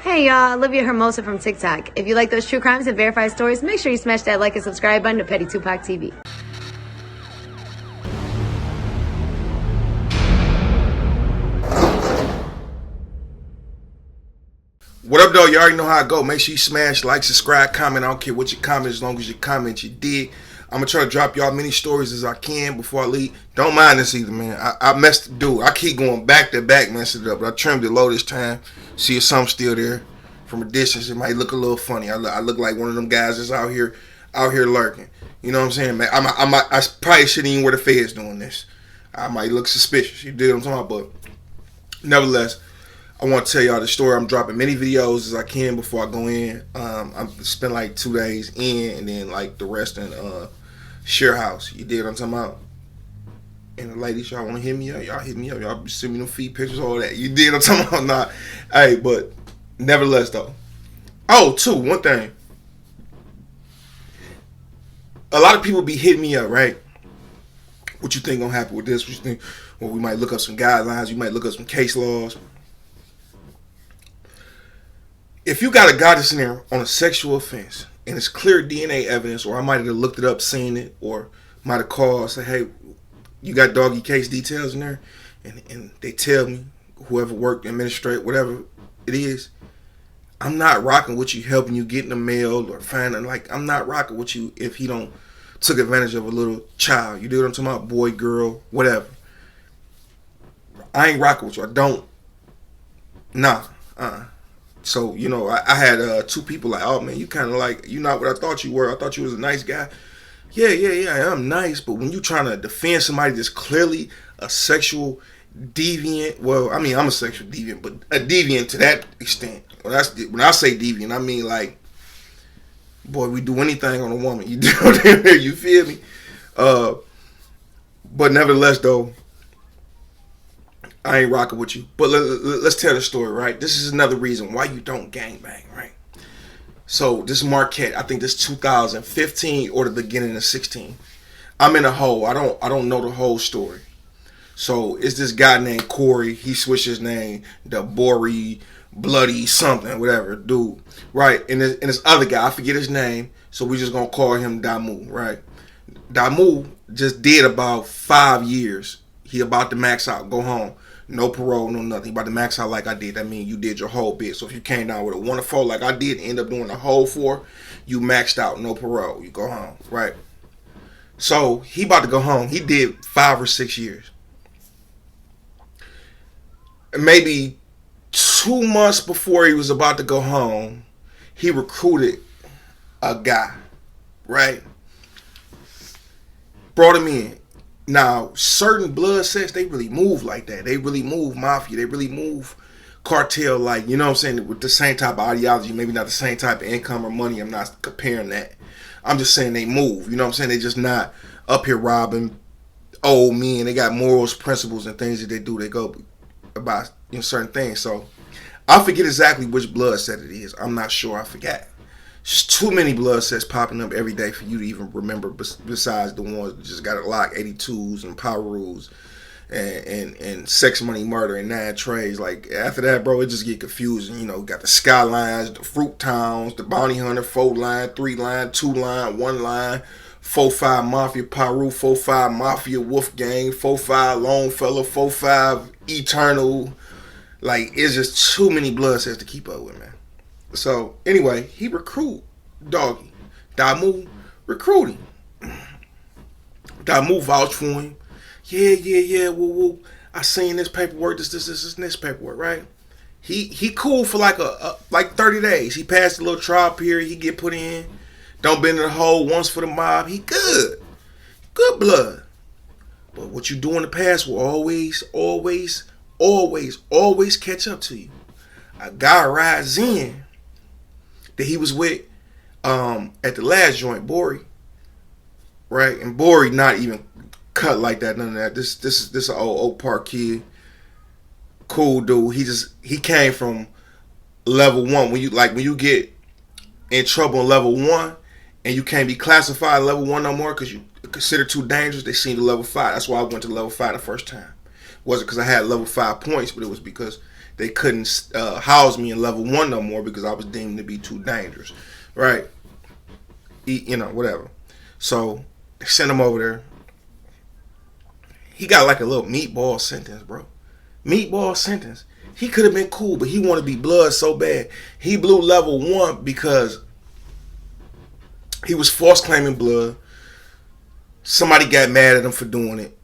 Hey y'all, Olivia Hermosa from TikTok. If you like those true crimes and verified stories, make sure you smash that like and subscribe button to Pettytupactv. What up, though? You already know how I go. Make sure you smash like, subscribe, comment. I don't care what you comment, as long as you comment, you dig. I'm going to try to drop y'all many stories as I can before I leave. Don't mind this either, man. I messed, dude. I keep going back to back, messing it up. But I trimmed it low this time. See if something's still there. From a distance, it might look a little funny. I look like one of them guys that's out here lurking. You know what I'm saying, man? I probably shouldn't even wear the feds doing this. I might look suspicious. You dig what I'm talking about? But nevertheless, I want to tell y'all the story. I'm dropping many videos as I can before I go in. I've spent like 2 days in, and then like the rest in share house. You dig what I'm talking about? And the ladies, y'all want to hit me up? Y'all hit me up. Y'all send me them feed pictures, all that. You dig what I'm talking about? Nah. Hey, but nevertheless though. Oh, one thing. A lot of people be hitting me up, right? What you think gonna happen with this? What you think? Well, we might look up some guidelines. We might look up some case laws. If you got a guy that's in there on a sexual offense and it's clear DNA evidence, or I might have looked it up, seen it, or might have called, say, hey, you got doggy case details in there, and they tell me, whoever worked, administrate, whatever it is, I'm not rocking with you helping you get in the mail or finding, like, I'm not rocking with you if he don't took advantage of a little child. You know what I'm talking about? Boy, girl, whatever. I ain't rocking with you. I don't. Nah. So, you know, I had 2 people like, oh, man, you kind of like, you're not what I thought you were. I thought you was a nice guy. Yeah, I am nice. But when you trying to defend somebody that's clearly a sexual deviant, well, I mean, I'm a sexual deviant, but a deviant to that extent. When I say deviant, I mean like, boy, we do anything on a woman. You do you feel me? But nevertheless, though, I ain't rocking with you. But let's tell the story, right? This is another reason why you don't gangbang, right? So this is Marquette. I think this is 2015 or the beginning of 16. I'm in a hole. I don't know the whole story. So it's this guy named Corey. He switched his name to Bori, Bloody something, whatever, dude, right? And this other guy, I forget his name, so we just gonna call him Damu, right? Damu just did about 5 years. He about to max out, go home. No parole, no nothing. You about to max out like I did. That means you did your whole bit. So if you came down with a 1 or 4 like I did, end up doing the whole 4, you maxed out, no parole. You go home, right? So he about to go home. He did 5 or 6 years. Maybe 2 months before he was about to go home, he recruited a guy, right? Brought him in. Now, certain blood sets, they really move like that. They really move mafia. They really move cartel like, you know what I'm saying, with the same type of ideology, maybe not the same type of income or money. I'm not comparing that. I'm just saying they move. You know what I'm saying? They just not up here robbing old men. They got morals, principles, and things that they do. They go about, you know, certain things. So I forget exactly which blood set it is. I'm not sure. I forgot. There's too many blood sets popping up every day for you to even remember, besides the ones that just got it locked, 82s and power rules and sex, money, murder, and 9 trades. Like, after that, bro, it just get confusing. You know, got the Skylines, the Fruit Towns, the Bounty Hunter, 4 line, 3 line, 2 line, 1 line, 4-5 Mafia, Paru, 4-5 Mafia, Wolfgang, 4-5 Longfellow, 4-5 Eternal. Like, it's just too many blood sets to keep up with, man. So, anyway, he recruit Doggy. Damu recruiting. Damu vouch for him. Yeah, woo. I seen this paperwork, this paperwork, right? He cool for like like 30 days. He passed a little trial period. He get put in. Don't bend in the hole once for the mob. He good. Good blood. But what you do in the past will always catch up to you. A guy rides in that he was with at the last joint, Bori, right? And Bori not even cut like that, none of that. This is an old Park kid, cool dude. He came from level 1. When you get in trouble in level 1 and you can't be classified level 1 no more because you considered too dangerous, they seen the level 5. That's why I went to level 5 the first time. Wasn't because I had level 5 points, but it was because they couldn't house me in level 1 no more because I was deemed to be too dangerous, right? You know, whatever. So they sent him over there. He got like a little meatball sentence, bro. Meatball sentence. He could have been cool, but he wanted to be blood so bad. He blew level 1 because he was false claiming blood. Somebody got mad at him for doing it.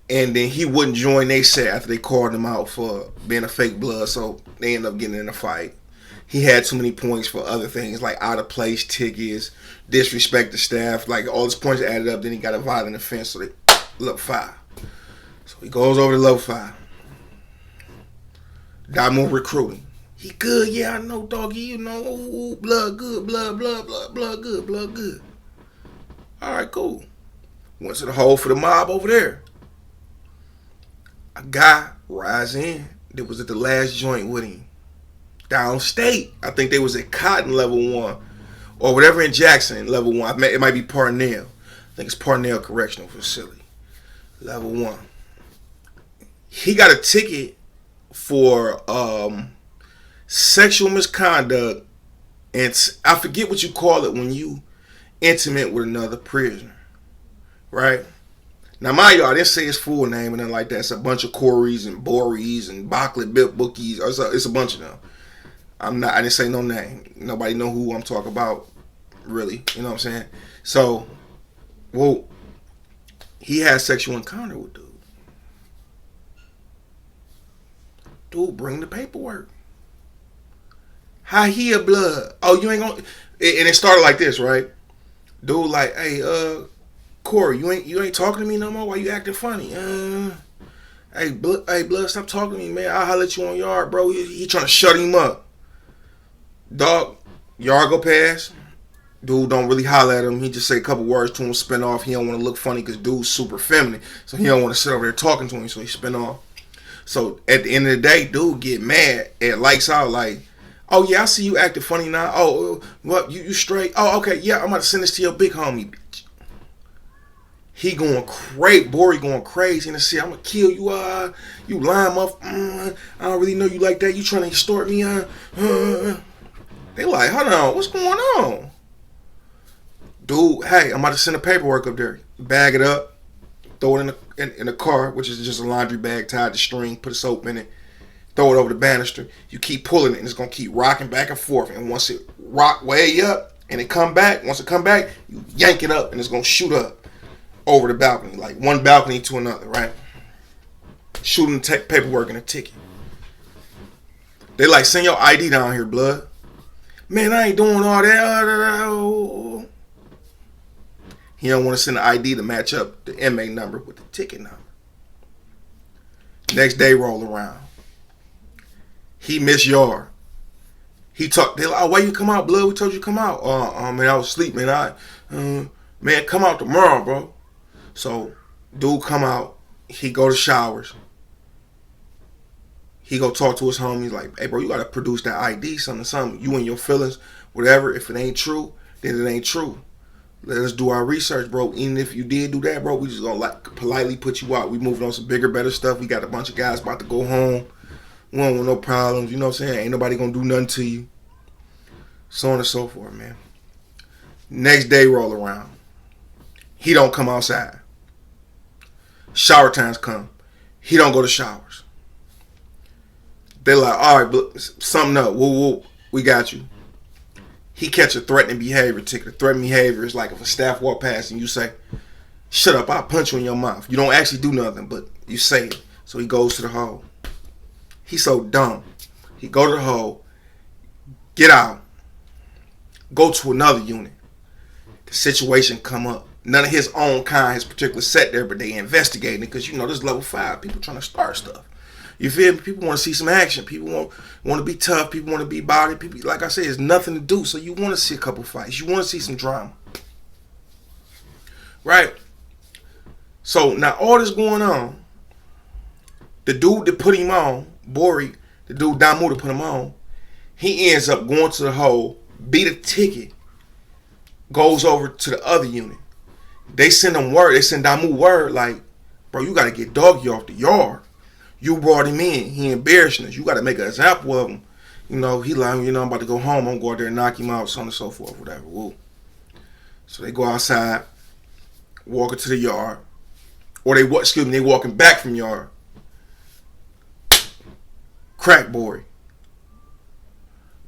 And then he wouldn't join they set after they called him out for being a fake blood. So they ended up getting in a fight. He had too many points for other things like out of place tickets, disrespect the staff. Like all his points added up. Then he got a violent offense. So they level 5. So he goes over to level 5. Damu recruiting. He good, yeah, I know, doggy. You know, ooh, blood good, blood good, blood good. All right, cool. Went to the hole for the mob over there. A guy rise in that was at the last joint with him. Downstate. I think they was at Cotton level 1. Or whatever in Jackson, level 1. It might be Parnell. I think it's Parnell Correctional Facility. Level 1. He got a ticket for sexual misconduct, and I forget what you call it when you intimate with another prisoner, right? Now, mind you, I didn't say his full name and nothing like that. It's a bunch of Corys and Bories and Bockley Bookies. It's a bunch of them. I didn't say no name. Nobody know who I'm talking about, really. You know what I'm saying? So, well, he had sexual encounter with dude. Dude, bring the paperwork. How he a blood? Oh, you ain't gonna. And it started like this, right? Dude, like, hey, Corey, you ain't talking to me no more. Why you acting funny? Hey, blood, stop talking to me, man. I'll holler at you on yard, bro. He trying to shut him up. Dog, yard go past. Dude don't really holler at him. He just say a couple words to him, spin off. He don't want to look funny because dude's super feminine, so he don't want to sit over there talking to him. So he spin off. So at the end of the day, dude get mad and lights out like, oh yeah, I see you acting funny now. Oh, what, you straight? Oh, okay, yeah, I'm about to send this to your big homie, bitch. He going crazy, Bori going crazy, and say, I'm gonna kill you, you lying motherfucker. I don't really know you like that. You trying to extort me, They like, hold on, what's going on? Dude, hey, I'm about to send the paperwork up there. Bag it up, throw it in the car, which is just a laundry bag tied to string, put a soap in it, throw it over the banister. You keep pulling it, and it's gonna keep rocking back and forth. And once it rock way up, and it come back, once it come back, you yank it up, and it's gonna shoot up over the balcony, like one balcony to another, right? Shooting the paperwork and a ticket. They like, send your ID down here, blood. Man, I ain't doing all that. He don't want to send the ID to match up the inmate number with the ticket number. Next day roll around. He missed yard. He talked. They like, oh, why you come out, blood? We told you to come out. Man, I was asleep, man. Man, come out tomorrow, bro. So, dude come out. He go to showers. He go talk to his homies like, hey, bro, you got to produce that ID, something. You and your feelings, whatever. If it ain't true, then it ain't true. Let us do our research, bro. Even if you did do that, bro, we just gonna like politely put you out. We moving on some bigger, better stuff. We got a bunch of guys about to go home. We don't want no problems. You know what I'm saying? Ain't nobody gonna do nothing to you. So on and so forth, man. Next day roll around. He don't come outside. Shower times come. He don't go to showers. They're like, all right, something up. Whoa, we got you. He catch a threatening behavior ticket. A threatening behavior is like if a staff walk past and you say, shut up, I'll punch you in your mouth. You don't actually do nothing, but you say it. So he goes to the hole. He's so dumb. He go to the hole, get out, go to another unit. The situation come up. None of his own kind, his particular set there, but they investigating it because, you know, this is level 5. People trying to start stuff. You feel me? People want to see some action. People want to be tough. People want to be body. People, like I said, there's nothing to do. So you want to see a couple fights. You want to see some drama. Right? So now all this going on, the dude that put him on, Bori, the dude Damu that put him on, he ends up going to the hole, beat a ticket, goes over to the other unit. They send him word. They send Damu word like, bro, you got to get doggy off the yard. You brought him in. He embarrassing us. You got to make an example of him. You know, he like, you know, I'm about to go home. I'm going to go out there and knock him out, so on and so forth, whatever. Woo. So they go outside, walking to the yard. Or they walking back from yard. Crack Bory.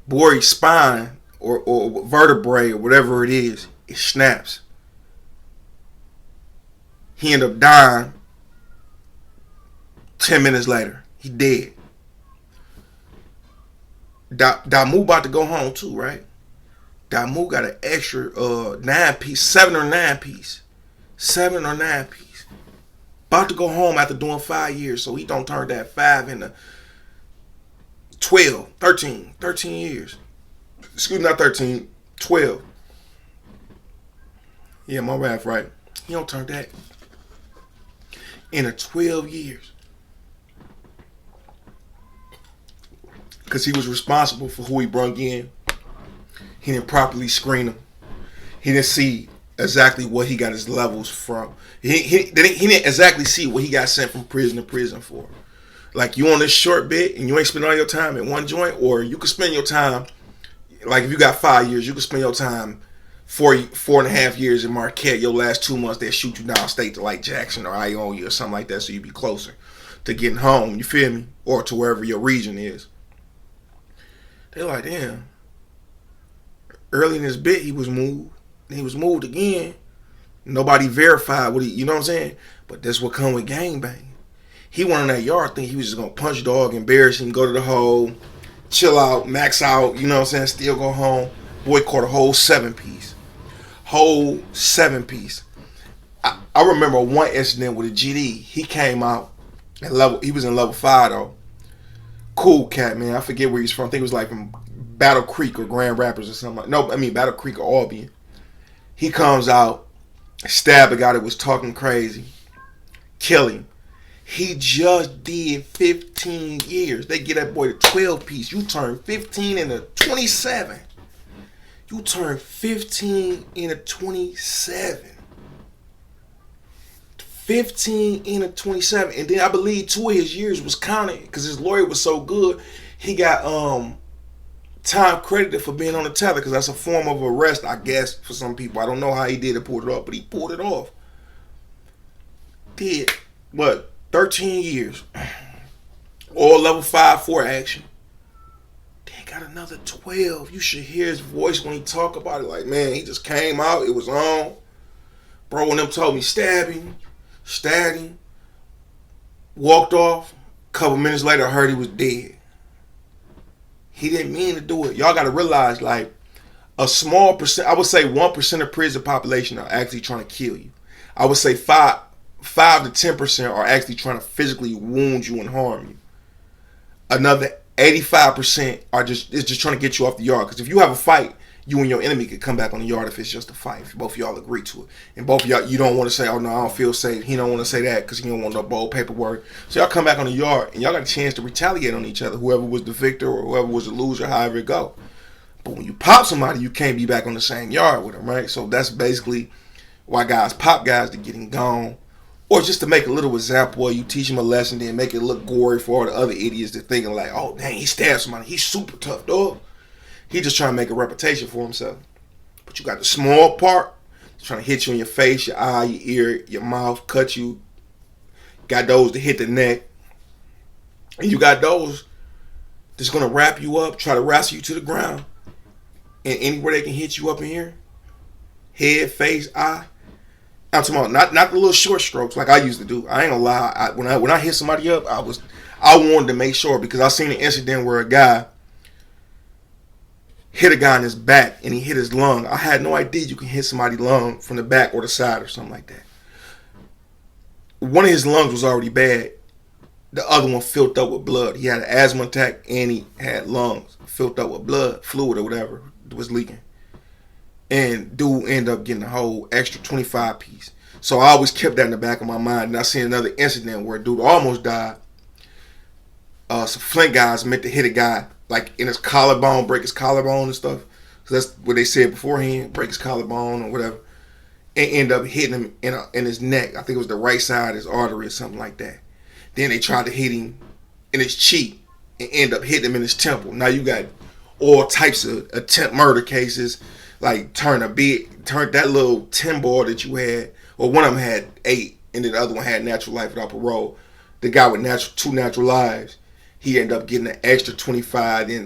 Bory's spine or vertebrae or whatever it snaps. He ended up dying 10 minutes later. He dead. Damu about to go home too, right? Damu got an extra 9-piece, 7 or 9 piece. 7 or 9 piece. About to go home after doing 5 years, so he don't turn that 5 into 12, 13 years. Excuse me, not 13, 12. Yeah, my math right. He don't turn that into 12 years. Because he was responsible for who he brung in. He didn't properly screen him. He didn't see exactly what he got his levels from. He didn't exactly see what he got sent from prison to prison for. Like, you on this short bit and you ain't spend all your time in one joint, or you could spend your time, like if you got 5 years, you could spend your time 4.5 years in Marquette. Your last 2 months, they'll shoot you downstate to like Jackson or Ionia or something like that, so you be closer to getting home, you feel me? Or to wherever your region is. They're like, damn. Early in this bit, he was moved. Then he was moved again. Nobody verified what he, you know what I'm saying? But that's what come with gangbanging. He went on that yard thinking he was just going to punch dog, embarrass him, go to the hole, chill out, max out, you know what I'm saying, still go home. Boy caught a whole 7-piece. Whole 7-piece. I remember one incident with a GD. He came out at he was in level 5 though. Cool cat, man. I forget where he's from. I think it was like from Battle Creek or Grand Rapids or something. No, I mean Battle Creek or Albion. He comes out, stab a guy that was talking crazy, kill him. He just did 15 years. They get that boy to 12-piece. You turn 15 into 27. You turn 15 into 27. 15 into 27. And then I believe 2 of his years was counted because his lawyer was so good. He got time credited for being on the tether, because that's a form of arrest, I guess, for some people. I don't know how he did it, pulled it off, but he pulled it off. Did what? 13 years. All level 5-4 action. Then got another 12. You should hear his voice when he talk about it. Like, man, he just came out. It was on. Bro, when them told me stab him, stabbed him, walked off. A couple minutes later, I heard he was dead. He didn't mean to do it. Y'all got to realize, like, a small percent, I would say 1% of prison population are actually trying to kill you. I would say 5 to 10% are actually trying to physically wound you and harm you. Another 85% are just trying to get you off the yard. Because if you have a fight, you and your enemy could come back on the yard if it's just a fight. If both of y'all agree to it. And both of y'all, you don't want to say, oh no, I don't feel safe. He don't want to say that because he don't want no bold paperwork. So y'all come back on the yard and y'all got a chance to retaliate on each other. Whoever was the victor or whoever was the loser, however it go. But when you pop somebody, you can't be back on the same yard with them, right? So that's basically why guys pop guys to getting gone. Or just to make a little example, or you teach him a lesson, then make it look gory for all the other idiots that thinking like, oh dang, he stabbed somebody. He's super tough, dog. He just trying to make a reputation for himself. But you got the small part, trying to hit you in your face, your eye, your ear, your mouth, cut you. Got those that hit the neck. And you got those that's going to wrap you up, try to wrestle you to the ground. And anywhere they can hit you up in here, head, face, eye. I'm talking about not the little short strokes like I used to do. I ain't gonna lie. When I hit somebody up, I wanted to make sure, because I seen an incident where a guy hit a guy in his back and he hit his lung. I had no idea you can hit somebody's lung from the back or the side or something like that. One of his lungs was already bad. The other one filled up with blood. He had an asthma attack and he had lungs filled up with blood, fluid or whatever was leaking. And dude ended up getting a whole extra 25-piece. So I always kept that in the back of my mind. And I seen another incident where a dude almost died. Some Flint guys meant to hit a guy like in his collarbone, break his collarbone and stuff. So that's what they said beforehand, break his collarbone or whatever. And end up hitting him in his neck. I think it was the right side of his artery or something like that. Then they tried to hit him in his cheek and end up hitting him in his temple. Now you got all types of attempt murder cases, like turn that little 10 ball that you had, or one of them had 8, and then the other one had natural life without parole. The guy with 2 natural lives, he ended up getting an extra 25. Then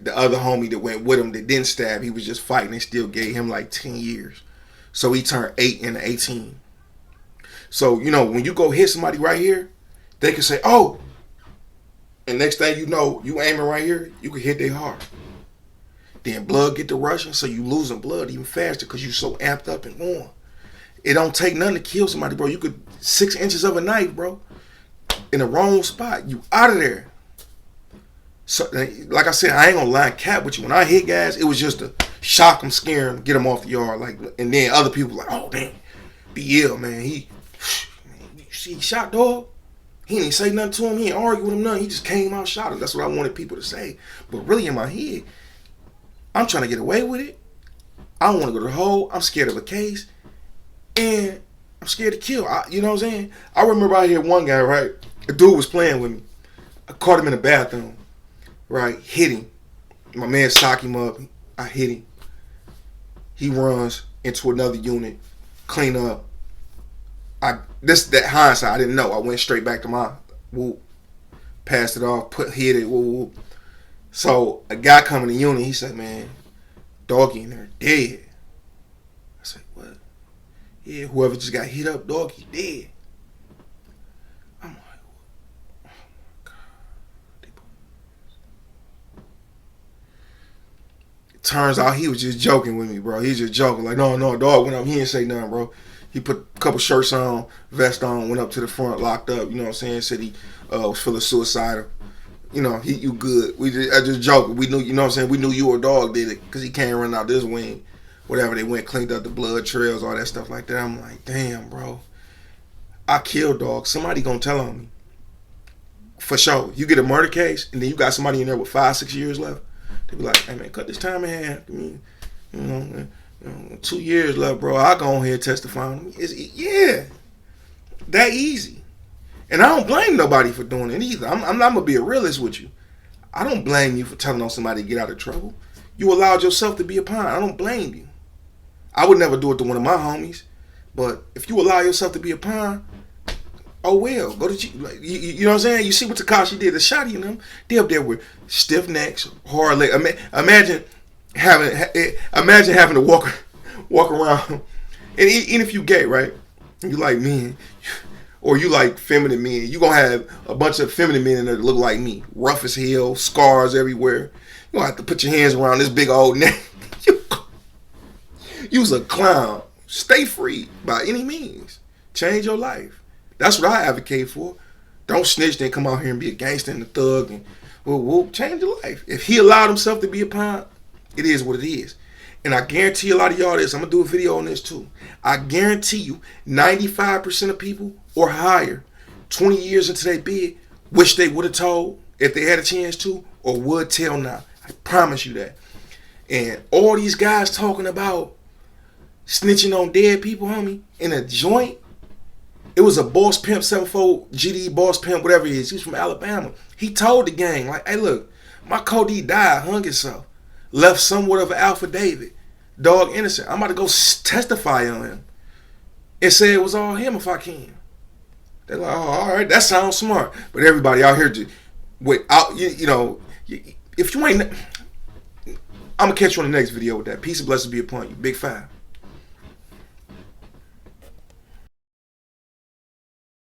the other homie that went with him that didn't stab, he was just fighting. They still gave him like 10 years. So he turned 8 into 18. So, you know, when you go hit somebody right here, they can say, oh, and next thing you know, you aiming right here, you can hit their heart. Then blood get to rushing, so you losing blood even faster because you so amped up and on. It don't take nothing to kill somebody, bro. You could 6 inches of a knife, bro, in the wrong spot, you out of there. So, like I said, I ain't gonna lie cap with you. When I hit guys, it was just to shock them, scare them, get them off the yard. Like, and then other people like, oh damn, be ill, man. You see, he shot dog. He didn't say nothing to him. He didn't argue with him, nothing. He just came out, shot him. That's what I wanted people to say. But really in my head, I'm trying to get away with it. I don't want to go to the hole. I'm scared of a case. And I'm scared to kill. You know what I'm saying? I remember I had one guy, right? A dude was playing with me. I caught him in the bathroom, right? Hit him. My man socked him up. I hit him. He runs into another unit, clean up. That hindsight, I didn't know. I went straight back to my whoop, passed it off, hit it, whoop, whoop. So a guy coming to unit, he said, man, doggy in there dead. I said, what? Yeah, whoever just got hit up, doggy dead. I'm like, oh my God. It turns out he was just joking with me, bro. He was just joking. Like, no, dog went up. He didn't say nothing, bro. He put a couple shirts on, vest on, went up to the front, locked up. You know what I'm saying? Said he was feeling suicidal. You know, you good. I just joked. We knew, you know what I'm saying? We knew you or dog did it because he can't run out this wing. Whatever, they went, cleaned up the blood trails, all that stuff like that. I'm like, damn, bro. I killed dog. Somebody gonna tell on me. For sure. You get a murder case, and then you got somebody in there with 5-6 years left. They be like, hey, man, cut this time in half. I mean, you know, 2 years left, bro. I'll go on here and testify on me. Yeah. That easy. And I don't blame nobody for doing it either. I'm not going to be a realist with you. I don't blame you for telling on somebody to get out of trouble. You allowed yourself to be a pawn. I don't blame you. I would never do it to one of my homies. But if you allow yourself to be a pawn, oh well. Go to you know what I'm saying? You see what Tekashi did. The shotty and them, they up there with stiff necks, hard legs. Imagine having to walk around. And even if you gay, right? You like men. Or you like feminine men, you gonna have a bunch of feminine men in there that look like me. Rough as hell, scars everywhere. You gonna have to put your hands around this big old neck. You's a clown. Stay free by any means. Change your life. That's what I advocate for. Don't snitch, then come out here and be a gangster and a thug and whoop, change your life. If he allowed himself to be a pawn, it is what it is. And I guarantee a lot of y'all this. I'm going to do a video on this too. I guarantee you 95% of people or higher 20 years into their bid wish they would have told if they had a chance to or would tell now. I promise you that. And all these guys talking about snitching on dead people, homie, in a joint. It was a boss pimp, 7-4 GD boss pimp, whatever he is. He was from Alabama. He told the gang, like, hey, look, my Cody died, hung himself. Left somewhat of an affidavit. Dog innocent. I'm about to go testify on him. And say it was all him if I can. They're like, oh, all right, that sounds smart. But everybody out here, without, you know, if you ain't, I'm going to catch you on the next video with that. Peace and blessings be upon you. Big 5.